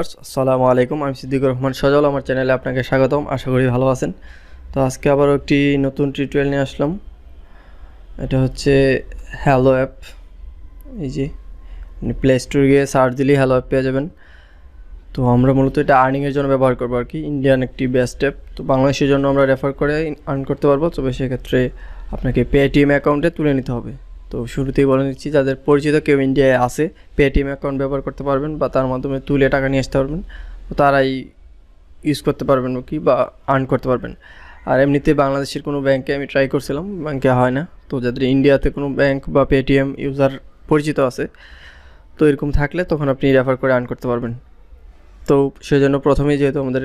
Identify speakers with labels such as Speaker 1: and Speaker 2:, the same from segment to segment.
Speaker 1: আসসালামু আলাইকুম, আমি সিদ্দিকুর রহমান সাজাল। আমার চ্যানেলে আপনাকে স্বাগতম। আশা করি ভালো আছেন। তো আজকে আবারও একটি নতুন টিউটোরিয়াল নিয়ে আসলাম। এটা হচ্ছে হ্যালো অ্যাপ। এই যে প্লে স্টোরে গিয়ে সার্চ দিলেই হ্যালো অ্যাপ পেয়ে যাবেন। তো আমরা মূলত এটা আর্নিংয়ের জন্য ব্যবহার করবো আর কি। ইন্ডিয়ান একটি বেস্ট অ্যাপ। তো বাংলাদেশের জন্য আমরা রেফার করে আর্ন করতে পারবো। তবে সেক্ষেত্রে আপনাকে পেটিএম অ্যাকাউন্টে তুলে নিতে হবে। তো শুরুতেই বলে নিচ্ছি, যাদের পরিচিত কেউ ইন্ডিয়ায় আছে পেটিএম অ্যাকাউন্ট ব্যবহার করতে পারবেন বা তার মাধ্যমে তুলে টাকা নিয়ে আসতে পারবেন, তো তারাই ইউজ করতে পারবেন কি বা আর্ন করতে পারবেন। আর এমনিতে বাংলাদেশের কোনো ব্যাংকে আমি ট্রাই করছিলাম, ব্যাংকে হয় না। তো যাদের ইন্ডিয়াতে কোনো ব্যাংক বা পেটিএম ইউজার পরিচিত আছে, তো এরকম থাকলে তখন আপনি রেফার করে আর্ন করতে পারবেন। তো সেজন্য প্রথমেই যেহেতু আমাদের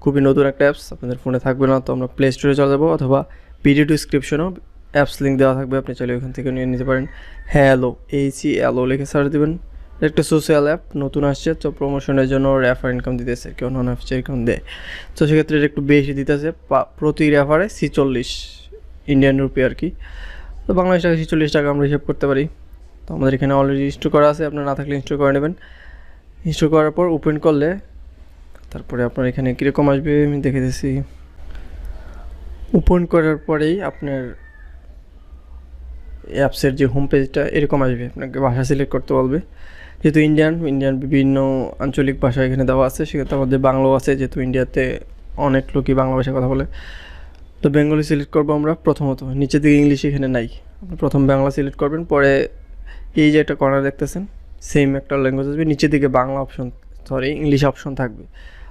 Speaker 1: খুবই নতুন একটা অ্যাপস আপনাদের ফোনে থাকবে না, তো আমরা প্লে স্টোরে চলে যাবো, অথবা ভিডিও ডিসক্রিপশনেও অ্যাপস লিঙ্ক দেওয়া থাকবে, আপনি চাইলে ওখান থেকে নিয়ে নিতে পারেন। হ্যালো HELO লিখে সার্চ দেবেন। একটা সোশ্যাল অ্যাপ নতুন আসছে, তো প্রমোশনের জন্য রেফার ইনকাম দিতেছে, কেউ নন অ্যাপস ইনকাম দেয়। তো সেক্ষেত্রে একটু বেশি দিতেছে, প্রতি রেফারে 46 ইন্ডিয়ান রুপি আর কি। তো বাংলাদেশ টাকা 46 টাকা আমরা হিসাব করতে পারি। তো আমাদের এখানে অলরেডি ইনস্টল করা আছে, আপনার না থাকলে ইনস্টল করে নেবেন। ইনস্টল করার পর ওপেন করলে তারপরে আপনার এখানে কীরকম আসবে আমি দেখে দিচ্ছি। ওপেন করার পরেই আপনার অ্যাপসের যে হোম পেজটা এরকম আসবে, আপনাকে ভাষা সিলেক্ট করতে বলবে। যেহেতু ইন্ডিয়ান বিভিন্ন আঞ্চলিক ভাষা এখানে দেওয়া আছে, সেক্ষেত্রে আমাদের বাংলাও আছে, যেহেতু ইন্ডিয়াতে অনেক লোকই বাংলা ভাষায় কথা বলে। তো বেঙ্গলি সিলেক্ট করবো আমরা প্রথমত, নিচের দিকে ইংলিশ এখানে নাই। আপনি প্রথম বাংলা সিলেক্ট করবেন, পরে এই যে একটা কর্নার দেখতেছেন সেম একটা ল্যাঙ্গুয়েজ আসবে, নিচের দিকে বাংলা অপশন ইংলিশ অপশন থাকবে।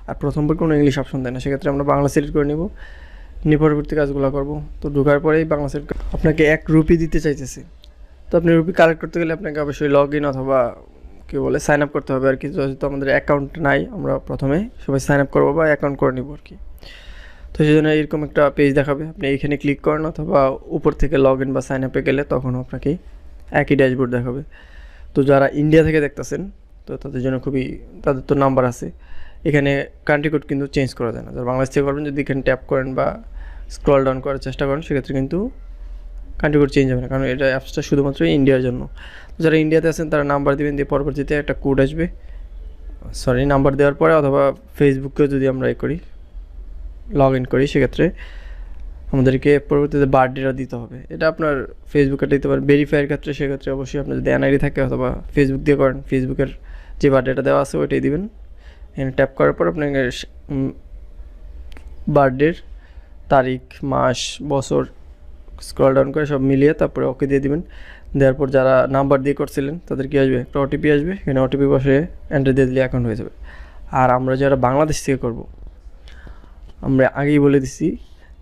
Speaker 1: আর প্রথমবার কোনো ইংলিশ অপশন দেয় না, সেক্ষেত্রে আমরা বাংলা সিলেক্ট করে নেব, নিয়ে পরবর্তী কাজগুলো করবো। তো ঢোকার পরেই বাংলা সিলেক্ট আপনাকে 1 রুপি দিতে চাইতেছে। তো আপনি রুপি কালেক্ট করতে গেলে আপনাকে অবশ্যই লগ ইন অথবা কী বলে সাইন আপ করতে হবে আর কি। যেহেতু আমাদের অ্যাকাউন্ট নাই, আমরা প্রথমে সবাই সাইন আপ করবো বা অ্যাকাউন্ট করে নিব আর কি। তো সেই জন্য এরকম একটা পেজ দেখাবে, আপনি এইখানে ক্লিক করেন অথবা উপর থেকে লগ ইন বা সাইন আপে গেলে তখন আপনাকে একই ড্যাশবোর্ড দেখাবে। তো যারা ইন্ডিয়া থেকে দেখতেছেন, তো তাদের জন্য তাদের তো নাম্বার আছে এখানে। কান্ট্রি কোড কিন্তু চেঞ্জ করা যায় না। যারা বাংলাদেশ থেকে করবেন, যদি এখানে ট্যাপ করেন বা স্ক্রল ডাউন করার চেষ্টা করেন, সেক্ষেত্রে কিন্তু কান্ট্রি কোড চেঞ্জ হবে না, কারণ এটা অ্যাপসটা শুধুমাত্র ইন্ডিয়ার জন্য। যারা ইন্ডিয়াতে আছেন তারা নাম্বার দেবেন, দিয়ে পরবর্তীতে একটা কোড আসবে। নাম্বার দেওয়ার পরে অথবা ফেসবুকেও যদি আমরা লগ ইন করি, সেক্ষেত্রে আমাদেরকে পরবর্তীতে বার্থডেটা দিতে হবে। এটা আপনার ফেসবুকে দিতে পারেন ভেরিফাইয়ের ক্ষেত্রে। সেক্ষেত্রে অবশ্যই আপনার যদি এনআইডি থাকে অথবা ফেসবুক দিয়ে করেন, ফেসবুকের যে বার্থডেটা দেওয়া আছে ওইটাই দিবেন। এখানে ট্যাপ করার পর আপনাকে বার্থডের তারিখ, মাস, বছর স্ক্রল ডাউন করে সব মিলিয়ে তারপরে ওকে দিয়ে দিবেন। দেওয়ার পর যারা নাম্বার দিয়ে করছিলেন তাদের কী আসবে, একটা ওটিপি আসবে। এখানে ওটিপি বসে এন্টার দিয়ে দিলে অ্যাকাউন্ট হয়ে যাবে। আর আমরা যারা বাংলাদেশ থেকে করব, আমরা আগেই বলে দিচ্ছি,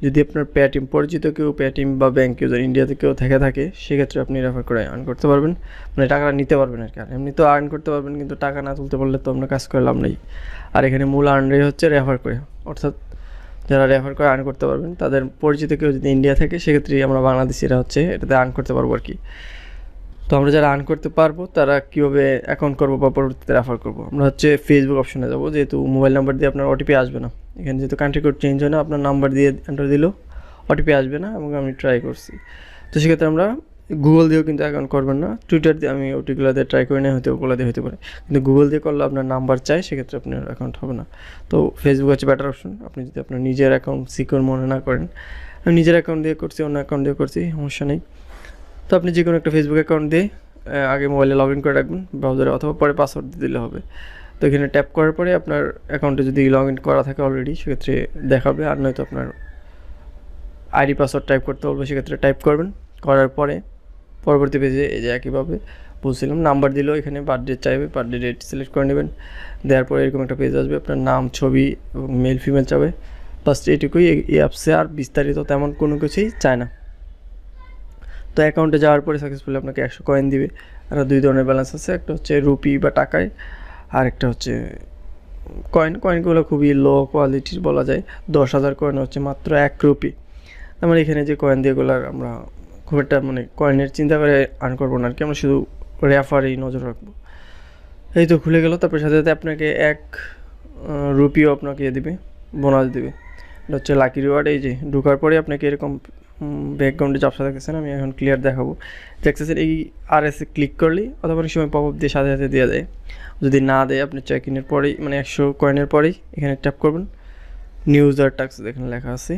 Speaker 1: যদি আপনার পেটিএম পরিচিত কেউ পেটিএম বা ব্যাঙ্ক ইউজার ইন্ডিয়াতে কেউ থাকে, সেক্ষেত্রে আপনি রেফার করে আর্ন করতে পারবেন, মানে টাকাটা নিতে পারবেন আর কি। আর এমনি তো আর্ন করতে পারবেন, কিন্তু টাকা না তুলতে পারলে তো আমরা কাজ করলাম নেই। আর এখানে মূল আর্নটাই হচ্ছে রেফার করে, অর্থাৎ যারা রেফার করে আর্ন করতে পারবেন, তাদের পরিচিত কেউ যদি ইন্ডিয়া থাকে, সেক্ষেত্রে আমরা বাংলাদেশিরা হচ্ছে এটাতে আর্ন করতে পারবো আর কি। তো আমরা যারা আর্ন করতে পারবো তারা কীভাবে অ্যাকাউন্ট করবো বা পরবর্তীতে রেফার করবো, আমরা হচ্ছে ফেসবুক অপশনে যাবো। যেহেতু মোবাইল নাম্বার দিয়ে আপনার ওটিপি আসবে না, এখানে যেহেতু কান্ট্রি কোড চেঞ্জ হয় না, আপনার নাম্বার দিয়ে এন্টার দিলেও ওটিপি আসবে না, এবং আমি ট্রাই করছি। তো সেক্ষেত্রে আমরা গুগল দিয়েও কিন্তু অ্যাকাউন্ট করবেন না। টুইটার দিয়ে আমি ওটিগুলো দিয়ে ট্রাই করে নেই, হয়তো ওগুলো দিয়ে হতে পারে, কিন্তু গুগল দিয়ে করলে আপনার নাম্বার চাই, সেক্ষেত্রে আপনার অ্যাকাউন্ট হবে না। তো ফেসবুক হচ্ছে বেটার অপশন। আপনি যদি আপনার নিজের অ্যাকাউন্ট সিকিউর মনে না করেন, আমি নিজের অ্যাকাউন্ট দিয়ে করছি, অন্য অ্যাকাউন্ট দিয়ে করছি, সমস্যা নেই। তো আপনি যে কোনো একটা ফেসবুক অ্যাকাউন্ট দিয়ে আগে মোবাইলে লগ ইন করে রাখবেন ব্রাউজারে, অথবা পরে পাসওয়ার্ড দিয়ে দিলে হবে। তো এখানে ট্যাপ করার পরে আপনার অ্যাকাউন্টে যদি লগ ইন করা থাকে অলরেডি, সেক্ষেত্রে দেখাবে। আর নয়তো আপনার আইডি পাসওয়ার্ড টাইপ করতে বলবে, সেক্ষেত্রে টাইপ করবেন। করার পরে পরবর্তী পেজে এই যে একইভাবে বলছিলাম, নাম্বার দিলেও এখানে বার্থডে চাইবে, বার্থডে ডেট সিলেক্ট করে নেবেন। দেওয়ার পরে এরকম একটা পেজ আসবে, আপনার নাম, ছবি এবং মেল ফিমেল চাবে, বাস এইটুকুই। এই অ্যাপসে আর বিস্তারিত তেমন কোনো কিছুই চায় না। তো অ্যাকাউন্টে যাওয়ার পরে সাকসেসফুলি আপনাকে 100 কয়েন দিবে। আর 2 ধরনের ব্যালেন্স আছে, একটা হচ্ছে রুপি বা টাকায়, আর একটা হচ্ছে কয়েনগুলো খুবই লো কোয়ালিটির বলা যায়। 10,000 কয়েন হচ্ছে মাত্র 1 রুপি। আমার এখানে যে কয়েন দিয়েগুলো আমরা খুব একটা কয়েনের চিন্তা করে আর্ন করবো না আর কি, আমরা শুধু রেফারেই নজর রাখবো। এই তো খুলে গেল। তারপর সাথে সাথে আপনাকে 1 রুপিও আপনাকে দেবে, বোনাস দেবে। এটা হচ্ছে লাকি রিওয়ার্ড। এই যে ঢোকার পরে আপনাকে এরকম ব্যাকগ্রাউন্ডে ঝাপসা দেখতেছেন, আমি এখন ক্লিয়ার দেখাবো। দেখতেছেন এই RS এ ক্লিক করলেই অথবা অনেক সময় পপ আপ দিয়ে সাথে সাথে দিয়ে দেয়। যদি না দেয় আপনি চেক ইনের পরেই মানে 100 কয়েনের পরেই এখানে ট্যাপ করবেন, নিউ ইউজার ট্যাক্স এখানে লেখা আছে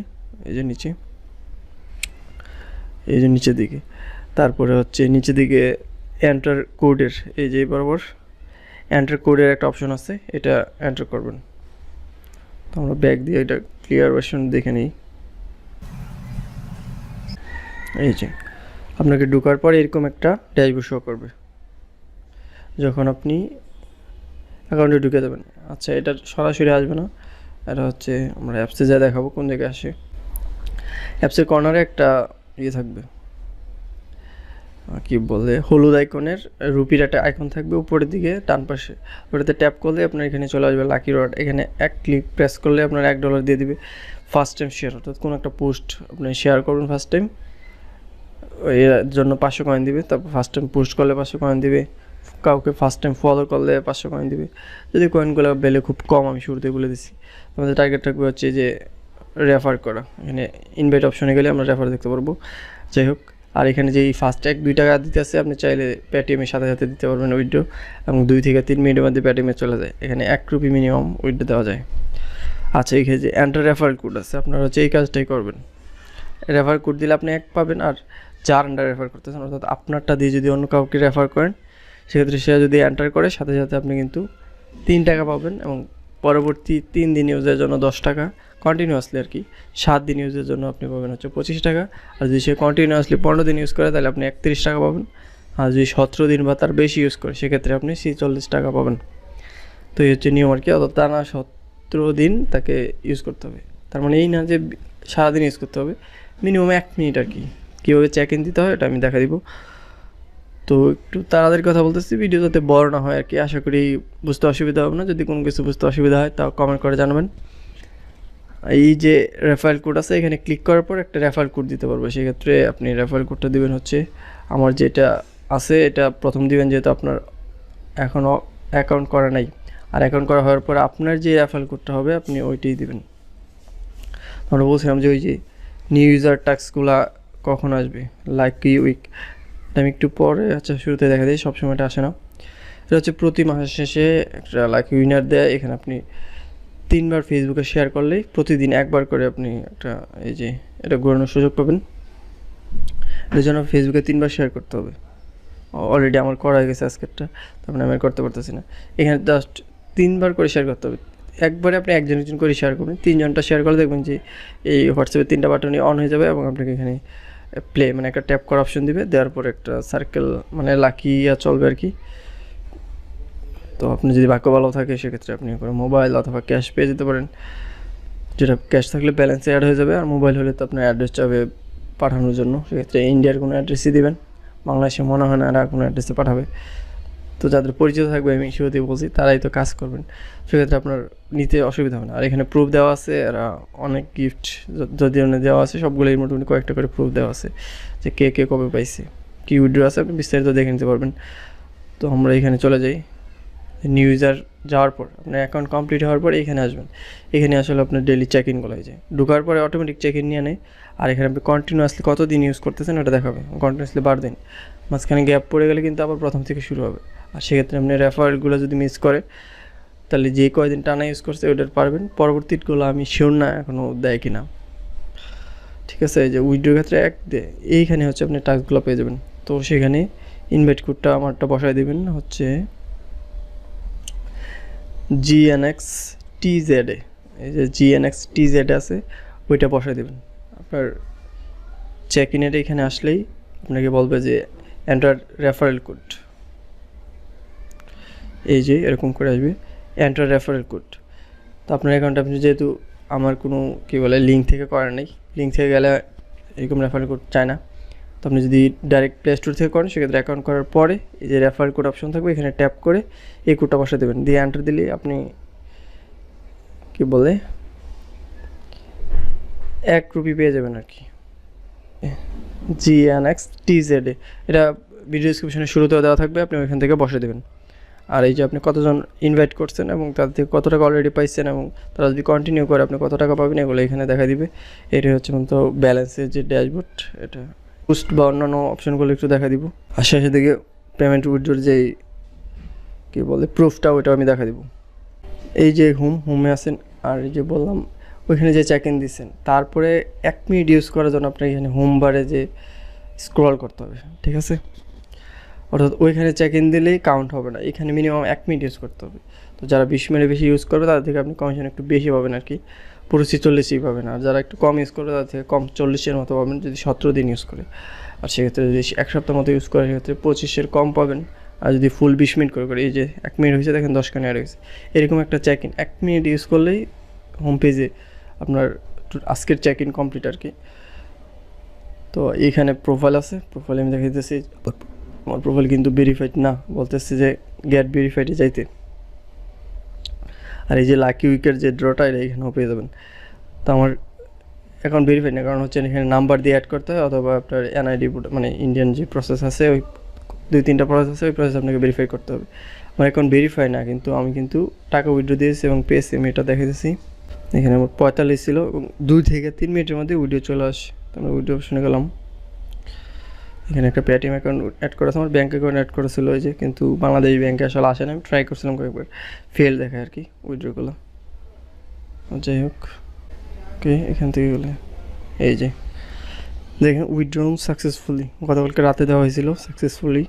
Speaker 1: এই যে নিচে, এই যে নিচের দিকে। তারপরে হচ্ছে নিচের দিকে এন্টার কোডের এই যে বরাবর এন্টার কোডের একটা অপশন আছে, এটা এন্টার করবেন। তো আমরা ব্যাক দিয়ে এটা ক্লিয়ার ভার্সন দেখে নিই। এই যে আপনাকে ঢোকার পরে এরকম একটা ড্যাশবোর্ড শো করবে যখন আপনি অ্যাকাউন্টে ঢুকে যাবেন। আচ্ছা, এটা সরাসরি আসবে না, এটা হচ্ছে আমরা অ্যাপসে যা দেখাবো কোন জায়গায় আসে। অ্যাপসের কর্নারে একটা ইয়ে থাকবে, কি বলে, হলুদ আইকনের রুপির একটা আইকন থাকবে উপরের দিকে ডান পাশে। ওটাতে ট্যাপ করলে আপনার এখানে চলে আসবে লাকি রড। এখানে এক ক্লিক প্রেস করলে আপনার $1 দিয়ে দিবে ফার্স্ট টাইম শেয়ার, অর্থাৎ কোনো একটা পোস্ট আপনি শেয়ার করবেন ফার্স্ট টাইম, এর জন্য 500 কয়েন দিবে। তারপর ফার্স্ট টাইম পোস্ট করলে 500 কয়েন দিবে, কাউকে ফার্স্ট টাইম ফলো করলে 500 কয়েন দিবে। যদি কয়েনগুলো ভ্যালু খুব কম, আমি শুরুতে বলে দিচ্ছি, আমাদের টার্গেট থাকবে হচ্ছে যে রেফার করা। এখানে ইনভাইট অপশনে গেলে আমরা রেফার দেখতে পারবো। যাই হোক, আর এখানে যে ফার্স্ট 1-2 টাকা দিতে আছে, আপনি চাইলে পেটিএমের সাথে সাথে দিতে পারবেন উইথড্র, এবং 2 থেকে 3 মিনিটের মধ্যে পেটিএমে চলে যায়। এখানে ₹1 মিনিমাম উইথড্র দেওয়া যায়। আচ্ছা, এখানে যে এন্টার রেফারেল কোড আছে, আপনারা হচ্ছে এই কাজটাই করবেন। রেফার কোড দিলে আপনি 1 পাবেন, আর যার আন্ডার রেফার করতেছেন অর্থাৎ আপনারটা দিয়ে যদি অন্য কাউকে রেফার করেন, সেক্ষেত্রে সে যদি এন্টার করে সাথে সাথে আপনি কিন্তু 3 টাকা পাবেন, এবং পরবর্তী 3 দিন ইউজের জন্য 10 টাকা, কন্টিনিউয়াসলি আর কি 7 দিন ইউজের জন্য আপনি পাবেন হচ্ছে 25 টাকা। আর যদি সে কন্টিনিউয়াসলি 15 দিন ইউজ করে তাহলে আপনি 31 টাকা পাবেন। আর যদি 17 দিন বা তার বেশি ইউজ করে সেক্ষেত্রে আপনি 46 টাকা পাবেন। তো এই হচ্ছে নিয়ম আর কি, অর্থাৎ টানা 17 দিন তাকে ইউজ করতে হবে। তার মানে এই না যে সারাদিন ইউজ করতে হবে, মিনিমাম 1 মিনিট আর কি। কীভাবে চেক ইন দিতে হয় এটা আমি দেখা দিব। তো একটু তাড়াতাড়ি কথা বলতেছি, ভিডিও যাতে বড় না হয় আর কি। আশা করি বুঝতে অসুবিধা হবে না। যদি কোনো কিছু বুঝতে অসুবিধা হয় তাও কমেন্ট করে জানাবেন। এই যে রেফারেল কোড আছে, এখানে ক্লিক করার পর একটা রেফারেল কোড দিতে পারবো। সেক্ষেত্রে আপনি রেফারেল কোডটা দেবেন হচ্ছে, আমার যেটা আছে এটা প্রথম দিবেন, যেহেতু আপনার এখনও অ্যাকাউন্ট করা নাই। আর অ্যাকাউন্ট করা হওয়ার পর আপনার যে রেফারেল কোডটা হবে আপনি ওইটাই দিবেন। আমরা বলছিলাম যে ওই যে নিউ ইউজার ট্যাক্সগুলা কখন আসবে, লাইক উইক, আমি একটু পরে আচ্ছা শুরুতে দেখা দিই, সবসময় এটা আসে না। এটা হচ্ছে প্রতি মাসের শেষে একটা লাকি উইনার দেয়। এখানে আপনি 3 বার ফেসবুকে শেয়ার করলেই প্রতিদিন 1 বার করে আপনি একটা এই যে এটা ঘোরানোর সুযোগ পাবেন। এর জন্য ফেসবুকে 3 বার শেয়ার করতে হবে। অলরেডি আমার করা হয়ে গেছে আজকেরটা, তারপরে আমি আর করতে পারতেছি না। এখানে জাস্ট 3 বার করে শেয়ার করতে হবে। একবারে আপনি একজন করে শেয়ার করবেন, 3 জনটা শেয়ার করলে দেখবেন যে এই হোয়াটসঅ্যাপে 3টা বাটনই অন হয়ে যাবে, এবং আপনাকে এখানে প্লে মানে একটা ট্যাপ করার অপশন দিবে, দেওয়ার পর একটা সার্কেল মানে লাকি চলবে আর কি। তো আপনি যদি ভাগ্য ভালো থাকে সেক্ষেত্রে আপনি করে মোবাইল অথবা ক্যাশ পেয়ে যেতে পারেন। যেটা ক্যাশ থাকলে ব্যালেন্সে অ্যাড হয়ে যাবে, আর মোবাইল হলে তো আপনার অ্যাড্রেস চাবে পাঠানোর জন্য। সেক্ষেত্রে ইন্ডিয়ার কোনো অ্যাড্রেসই দেবেন, বাংলাদেশে মনে হয় না আর কোনো অ্যাড্রেসে পাঠাবে। তো যাদের পরিচিত থাকবে, আমি শুরুতেই বলছি, তারাই তো কাজ করবেন। সেক্ষেত্রে আপনার নিতে অসুবিধা হবে না। আর এখানে প্রুফ দেওয়া আছে, আর অনেক গিফট যদি দেওয়া আছে, সবগুলোই মোটামুটি কয়েকটা করে প্রুফ দেওয়া আছে যে কে কে কবে পাইছে, কী উইড্রো আছে, আপনি বিস্তারিত দেখে নিতে পারবেন। তো আমরা এখানে চলে যাই। নিউ ইউজার যাওয়ার পর আপনার অ্যাকাউন্ট কমপ্লিট হওয়ার পরে এখানে আসবেন। এখানে আসলে আপনার ডেলি চেক ইনগুলো হয়ে যায়, ঢোকার পরে অটোমেটিক চেক ইন নিয়ে নেয়। আর এখানে আপনি কন্টিনিউয়াসলি কতদিন ইউজ করতেছেন ওটা দেখাবে, কন্টিনিউয়াসলি 12 দিন। মাঝখানে গ্যাপ পড়ে গেলে কিন্তু আবার প্রথম থেকে শুরু হবে। আর সেক্ষেত্রে আপনি রেফারেলগুলো যদি মিস করে তাহলে যে কয়দিন টানা ইউজ করছে ওইটার পারবেন, পরবর্তীগুলো আমি শিওর না এখনও দেয় কি না। ঠিক আছে, এই যে উইড্রোর ক্ষেত্রে এইখানে হচ্ছে আপনি টাস্কগুলো পেয়ে যাবেন। তো সেখানে ইনভাইট কোডটা আমারটা বসায় দেবেন হচ্ছে GNXTZA, এই যে GNXTZA আছে ওইটা বসায় দেবেন। আপনার চেক ইনের এখানে আসলেই আপনাকে বলবে যে এন্টার রেফারেল কোড, এই যে এরকম করে আসবে এন্টার রেফারেল কোড। তো আপনার অ্যাকাউন্টে আপনি যেহেতু আমার কোনো কী বলে লিঙ্ক থেকে করার নেই, লিঙ্ক থেকে গেলে এরকম রেফারেল কোড চায় না। তো আপনি যদি ডাইরেক্ট প্লে স্টোর থেকে করেন সেক্ষেত্রে অ্যাকাউন্ট করার পরে এই যে রেফারেল কোড অপশন থাকবে, এখানে ট্যাপ করে এই কোডটা বসে দেবেন, দিয়ে এন্টার দিলে আপনি কী বলে ₹1 পেয়ে যাবেন আর কি। GNXTZA, এটা ভিডিও ডিসক্রিপশনে শুরুতেও দেওয়া থাকবে, আপনি ওইখান থেকে বসে দেবেন। আর এই যে আপনি কতজন ইনভাইট করছেন এবং তাদের থেকে কত টাকা অলরেডি পাইছেন এবং তারা যদি কন্টিনিউ করে আপনি কত টাকা পাবেন এগুলো এখানে দেখা দিবে। এটাই হচ্ছে মূলত ব্যালেন্সের যে ড্যাশবোর্ড, এটা পোস্ট বা অন্যান্য অপশনগুলো একটু দেখা দিব। আর শেষের দিকে পেমেন্ট উইথড্রোর যেই কী বলে প্রুফটা, ওইটাও আমি দেখা দিব। এই যে হোমে আছেন, আর এই যে বললাম ওইখানে যে চেক ইন দিচ্ছেন, তারপরে 1 মিনিট ইউজ করার জন্য আপনার এখানে হোম বারে যে স্ক্রল করতে হবে, ঠিক আছে? অর্থাৎ ওইখানে চেক ইন দিলেই কাউন্ট হবে না, এখানে মিনিমাম 1 মিনিট ইউজ করতে হবে। তো যারা 20 মিনিট বেশি ইউজ করবে তাদের থেকে আপনি কমিশন একটু বেশি পাবেন আর কি, পুরো 46ই পাবেন। আর যারা একটু কম ইউজ করবে তাদের থেকে কম 40-এর মতো পাবেন যদি 17 দিন ইউজ করে। আর সেক্ষেত্রে যদি 1 সপ্তাহ মতো ইউজ করে সেক্ষেত্রে 25-এর কম পাবেন। আর যদি ফুল 20 মিনিট করে এই যে 1 মিনিট হয়েছে দেখেন 10 খানি অ্যাড হয়েছে, এরকম একটা চেক ইন 1 মিনিট ইউজ করলেই হোম পেজে আপনার আজকের চেক ইন কমপ্লিট আর কি। তো এইখানে প্রোফাইল আছে, প্রোফাইলে আমি দেখা দিতেছি আমার প্রোফাইল কিন্তু ভেরিফাইড না, বলতেছে যে গেট ভেরিফাইডে যাইতে। আর এই যে লাকি উইকের যে ড্রটা এটা এখানেও পেয়ে যাবেন। তো আমার অ্যাকাউন্ট ভেরিফাইড না, কারণ হচ্ছে এখানে নাম্বার দিয়ে অ্যাড করতে হয়, অথবা আপনার এনআইডি মানে ইন্ডিয়ান যে প্রসেস আছে ওই 2-3টা প্রসেস আছে, ওই প্রসেস আপনাকে ভেরিফাই করতে হবে। আমার অ্যাকাউন্ট ভেরিফাই না, কিন্তু আমি কিন্তু টাকা উইথড্র দিয়েছি এবং পেয়েছি, আমি এটা দেখে দিয়েছি। এখানে আমার 45 ছিল এবং 2 থেকে 3 মিনিটের মধ্যে উইড্রো চলে আসে। তো আমরা উইড্রো অপশনে গেলাম, এখানে একটা পেটিএম অ্যাকাউন্ট অ্যাড করা আছে, আমার ব্যাঙ্ক অ্যাকাউন্ট অ্যাড করেছিল ওই যে, কিন্তু বাংলাদেশ ব্যাঙ্কে আসলে আসে না। আমি ট্রাই করছিলাম কয়েকবার, ফেল দেখায় আর কি উইড্রোগুলো। যাই হোক, ওকে এখান থেকে গেলে এই যে দেখেন উইথড্রন সাকসেসফুলি, গতকালকে রাতে দেওয়া হয়েছিল সাকসেসফুলি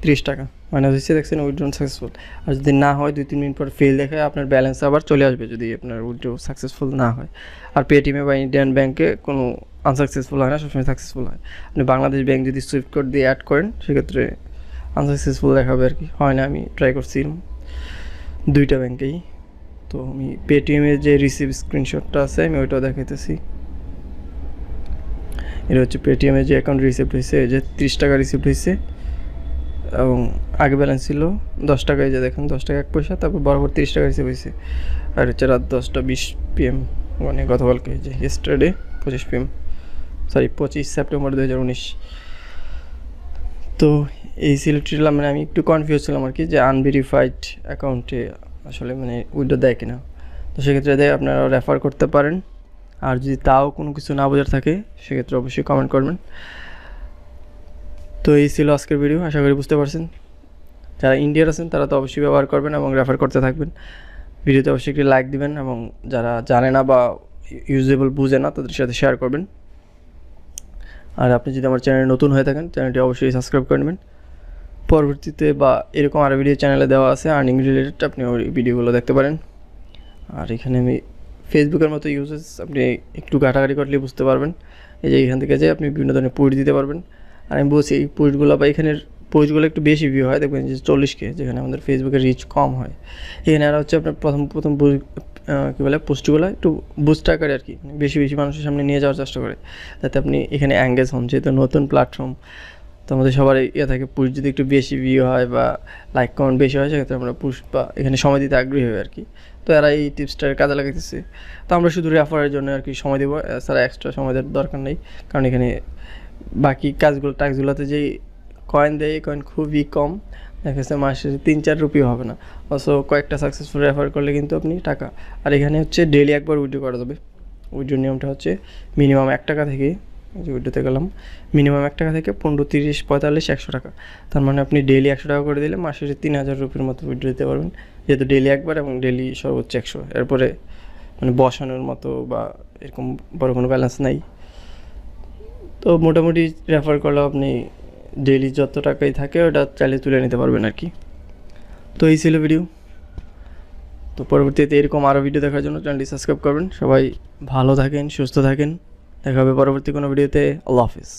Speaker 1: 30 টাকা মাইনাস হয়েছে, দেখছেন উইথড্রন সাকসেসফুল। আর যদি না হয় 2-3 মিনিট পর ফেল দেখায় আপনার ব্যালেন্স আবার চলে আসবে যদি আপনার উইথড্র সাকসেসফুল না হয়। আর পেটিএমে বা ইন্ডিয়ান ব্যাঙ্কে কোনো আনসাকসেসফুল হয় না, সবসময় সাকসেসফুল হয়। আপনি বাংলাদেশ ব্যাঙ্ক যদি সুইফট কোড দিয়ে অ্যাড করেন সেক্ষেত্রে আনসাকসেসফুল দেখাবে আর কি, হয় না। আমি ট্রাই করছি 2টা ব্যাঙ্কেই। তো আমি পেটিএমের যে রিসিভ স্ক্রিনশটটা আছে আমি ওইটাও দেখাইতেছি। এটা হচ্ছে পেটিএমে যে অ্যাকাউন্ট রিসিপ্ট হয়েছে, এই যে 30 টাকা রিসিপ্ট হয়েছে এবং আগে ব্যালেন্স ছিল 10 টাকা, এই যে দেখেন 10 টাকা 1 পয়সা, তারপর বরাবর 30 টাকা রিসিপ্ট হয়েছে। আর হচ্ছে রাত 10:20 PM, মানে গতকালকে যে ইয়েস্টারডে 25 PM, সরি 25 সেপ্টেম্বর 2019। তো এই সিলেক্টটা মানে আমি একটু কনফিউজ ছিলাম আর কি, যে আনভেরিফাইড অ্যাকাউন্টে আসলে মানে উইড্রো দেয় কিনা। তো সেক্ষেত্রে দেয়, আপনারা রেফার করতে পারেন। আর যদি তাও কোনো কিছু না বোঝার থাকে সেক্ষেত্রে অবশ্যই কমেন্ট করবেন। তো এই ছিল আজকের ভিডিও, আশা করি বুঝতে পারছেন। যারা ইন্ডিয়ার আছেন তারা তো অবশ্যই ব্যবহার করবেন এবং রেফার করতে থাকবেন। ভিডিওতে অবশ্যই একটি লাইক দিবেন এবং যারা জানে না বা ইউজেবল বুঝে না তাদের সাথে শেয়ার করবেন। আর আপনি যদি আমার চ্যানেলে নতুন হয়ে থাকেন চ্যানেলটি অবশ্যই সাবস্ক্রাইব করে নেবেন। পরবর্তীতে বা এরকম আরও ভিডিও চ্যানেলে দেওয়া আছে আর্নিং রিলেটেড, আপনি ওই ভিডিওগুলো দেখতে পারেন। আর এখানে আমি ফেসবুকের মতো ইউজেস আপনি একটু ঘাটাঘাটি করলে বুঝতে পারবেন। এই যে এখান থেকে যে আপনি বিভিন্ন ধরনের পোস্ট দিতে পারবেন। আর আমি বলছি এই পোস্টগুলো বা এখানের পোস্টগুলো একটু বেশি ভিউ হয়, দেখবেন যে 40K, যেখানে আমাদের ফেসবুকের রিচ কম হয়। এখানে আর হচ্ছে আপনার প্রথম কী বলে পোস্টগুলো একটু বুস্ট আকারে আর কি, বেশি বেশি মানুষের সামনে নিয়ে যাওয়ার চেষ্টা করে, যাতে আপনি এখানে অ্যাঙ্গেজ হন। যেহেতু নতুন প্ল্যাটফর্ম, তো আমাদের সবার ইয়ে থাকে পোস্ট যদি একটু বেশি ভিউ হয় বা লাইক কমেন্ট বেশি হয় সেক্ষেত্রে আমরা পোস্ট বা এখানে সময় দিতে আগ্রহী হই আর কি। তো এরা এই টিপসটার কাজে লাগাইতেছে। তো আমরা শুধু রেফারের জন্য আর কি সময় দেবো, এছাড়া এক্সট্রা সময় দেওয়ার দরকার নেই, কারণ এখানে বাকি টাস্কগুলোতে যেই কয়েন দেয় এই কয়েন খুবই কম, দেখা যাচ্ছে মাসে 3-4 রুপিও হবে না। অবশ্য কয়েকটা সাকসেসফুল রেফার করলে কিন্তু আপনি টাকা। আর এখানে হচ্ছে ডেইলি একবার উইথড্র করা যাবে। উইথড্র নিয়মটা হচ্ছে মিনিমাম 1 টাকা থেকে, যে উইথড্রতে গেলাম মিনিমাম 1 টাকা থেকে 15, 30, 45, 100 টাকা। তার মানে আপনি ডেইলি 100 টাকা করে দিলে মাসে 3000 রুপির মতো উইথড্র দিতে পারবেন, যেহেতু ডেইলি একবার এবং ডেইলি সর্বোচ্চ 100। এরপরে মানে বসানোর মতো বা এরকম বড় কোনো ব্যালেন্স নাই। তো মোটামুটি রেফার করলেও আপনি ডেইলি যত টাকাই থাকে ওটা চাইলে তুলে নিতে পারবেন আর কি। তো এই ছিল ভিডিও। তো পরবর্তীতে এরকম আরও ভিডিও দেখার জন্য চ্যানেলটি সাবস্ক্রাইব করবেন। সবাই ভালো থাকেন, সুস্থ থাকেন, দেখা হবে পরবর্তী কোনো ভিডিওতে। আল্লাহ হাফিজ।